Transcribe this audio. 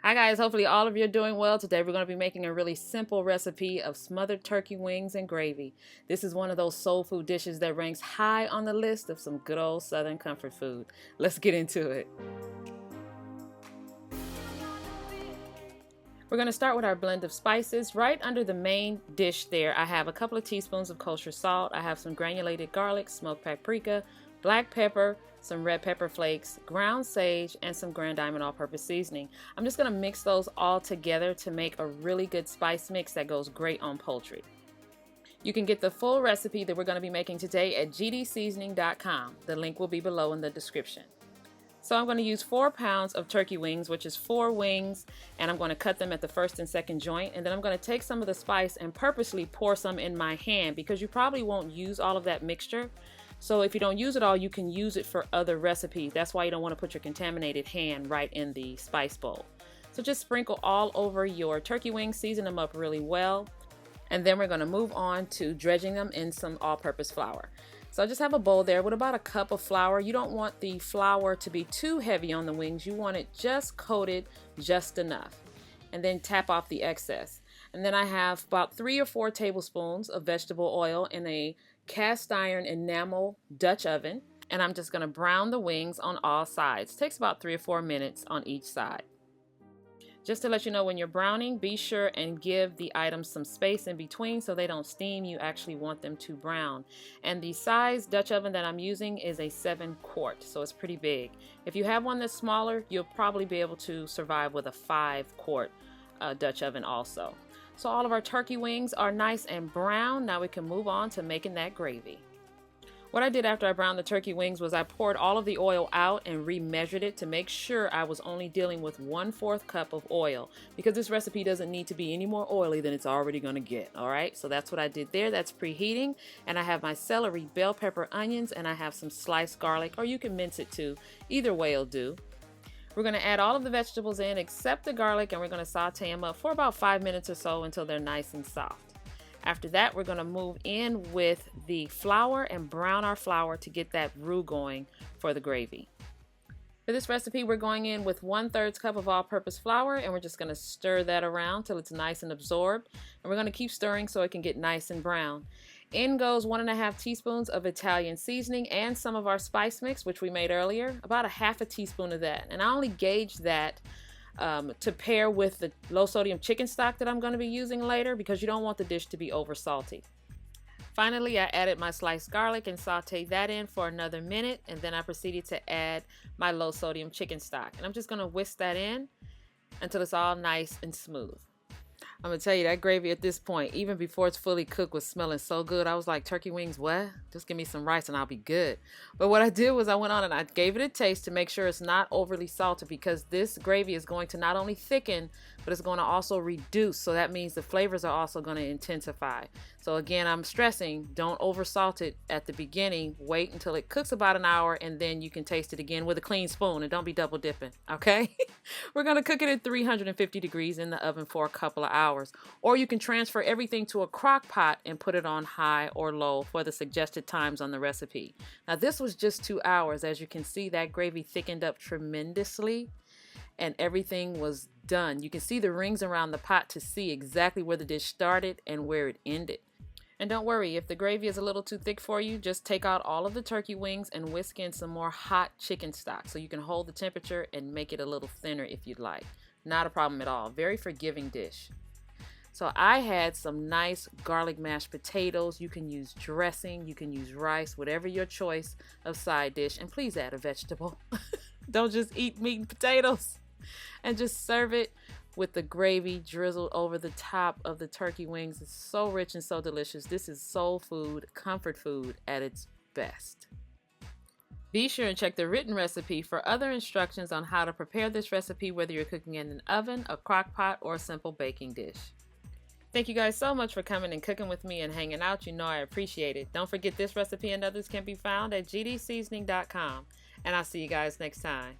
Hi guys, hopefully all of you are doing well. Today we're going to be making a really simple recipe of smothered turkey wings and gravy. This is one of those soul food dishes that ranks high on the list of some good old Southern comfort food. Let's get into it. We're going to start with our blend of spices. Right under the main dish there, I have a couple of teaspoons of kosher salt. I have some granulated garlic, smoked paprika, black pepper, some red pepper flakes, ground sage, and some Grand Diamond all-purpose seasoning. I'm just going to mix those all together to make a really good spice mix that goes great on poultry. You can get the full recipe that we're going to be making today at gdseasoning.com. The link will be below in the description. So I'm going to use 4 pounds of turkey wings, which is 4 wings, and I'm going to cut them at the first and second joint. And then I'm going to take some of the spice and purposely pour some in my hand because you probably won't use all of that mixture. So if you don't use it all, you can use it for other recipes. That's why you don't want to put your contaminated hand right in the spice bowl. So just sprinkle all over your turkey wings, season them up really well. And then we're going to move on to dredging them in some all-purpose flour. So I just have a bowl there with about a cup of flour. You don't want the flour to be too heavy on the wings. You want it just coated just enough. And then tap off the excess. And then I have about 3 or 4 tablespoons of vegetable oil in a cast iron enamel Dutch oven. And I'm just going to brown the wings on all sides. It takes about 3 or 4 minutes on each side. Just to let you know, when you're browning, be sure and give the items some space in between so they don't steam. You actually want them to brown. And the size Dutch oven that I'm using is a 7-quart, so it's pretty big. If you have one that's smaller, you'll probably be able to survive with a 5-quart Dutch oven also. So all of our turkey wings are nice and brown. Now we can move on to making that gravy. What I did after I browned the turkey wings was I poured all of the oil out and remeasured it to make sure I was only dealing with 1/4 cup of oil, because this recipe doesn't need to be any more oily than it's already going to get. All right, so that's what I did there. That's preheating, and I have my celery, bell pepper, onions, and I have some sliced garlic, or you can mince it too. Either way will do. We're going to add all of the vegetables in except the garlic, and we're going to saute them up for about 5 minutes or so until they're nice and soft. After that, we're going to move in with the flour and brown our flour to get that roux going for the gravy. For this recipe, we're going in with 1/3 cup of all-purpose flour, and we're just going to stir that around till it's nice and absorbed. And we're going to keep stirring so it can get nice and brown. In goes 1½ teaspoons of Italian seasoning and some of our spice mix, which we made earlier, about a 1/2 teaspoon of that. And I only gauge that to pair with the low sodium chicken stock that I'm going to be using later, because you don't want the dish to be over salty. Finally, I added my sliced garlic and sauteed that in for another minute, and then I proceeded to add my low sodium chicken stock. And I'm just going to whisk that in until it's all nice and smooth. I'm going to tell you, that gravy at this point, even before it's fully cooked, was smelling so good. I was like, turkey wings, what? Just give me some rice and I'll be good. But what I did was I went on and I gave it a taste to make sure it's not overly salted, because this gravy is going to not only thicken, but it's going to also reduce. So that means the flavors are also going to intensify. So again, I'm stressing, don't over salt it at the beginning. Wait until it cooks about an hour, and then you can taste it again with a clean spoon, and don't be double dipping, okay? We're going to cook it at 350 degrees in the oven for a couple of hours. Or you can transfer everything to a crock pot and put it on high or low for the suggested times on the recipe. Now this was just 2 hours. As you can see, that gravy thickened up tremendously and everything was done. You can see the rings around the pot to see exactly where the dish started and where it ended. And don't worry, if the gravy is a little too thick for you, just take out all of the turkey wings and whisk in some more hot chicken stock so you can hold the temperature and make it a little thinner if you'd like. Not a problem at all. Very forgiving dish. So I had some nice garlic mashed potatoes. You can use dressing, you can use rice, whatever your choice of side dish. And please add a vegetable. Don't just eat meat and potatoes. And just serve it with the gravy drizzled over the top of the turkey wings. It's so rich and so delicious. This is soul food, comfort food at its best. Be sure and check the written recipe for other instructions on how to prepare this recipe, whether you're cooking in an oven, a crock pot, or a simple baking dish. Thank you guys so much for coming and cooking with me and hanging out. You know I appreciate it. Don't forget, this recipe and others can be found at gdseasoning.com. And I'll see you guys next time.